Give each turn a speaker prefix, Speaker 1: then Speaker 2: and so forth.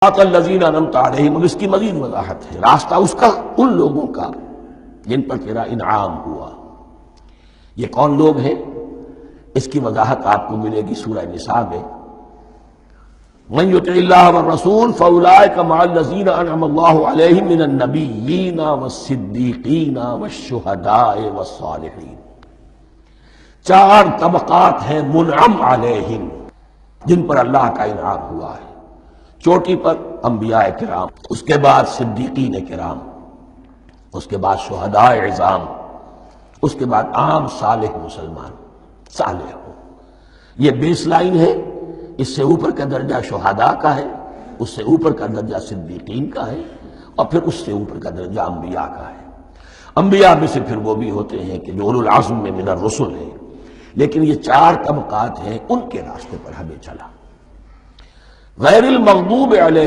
Speaker 1: صراط الذین انعمت علیہم، اور اس کی مزید وضاحت ہے، راستہ اس کا ان لوگوں کا جن پر تیرا انعام ہوا۔ یہ کون لوگ ہیں؟ اس کی وضاحت آپ کو ملے گی سورہ نساء میں۔ من یطع اللہ والرسول فاولئک مع الذین انعم اللہ علیہم من النبیین والصدیقین والشہداء والصالحین۔ چار طبقات ہیں منعم علیہم، جن پر اللہ کا انعام ہوا ہے۔ چوٹی پر انبیاء کرام، اس کے بعد صدیقین کرام، اس کے بعد شہداء عظام، اس کے بعد عام صالح مسلمان، صالح ہو۔ یہ بیس لائن ہے۔ اس سے اوپر کا درجہ شہداء کا ہے، اس سے اوپر کا درجہ صدیقین کا ہے، اور پھر اس سے اوپر کا درجہ انبیاء کا ہے۔ انبیاء میں سے پھر وہ بھی ہوتے ہیں کہ جو اولو العزم میں من الرسل ہیں، لیکن یہ چار طبقات ہیں، ان کے راستے پر ہمیں چلا۔ غیر المغضوب علیہم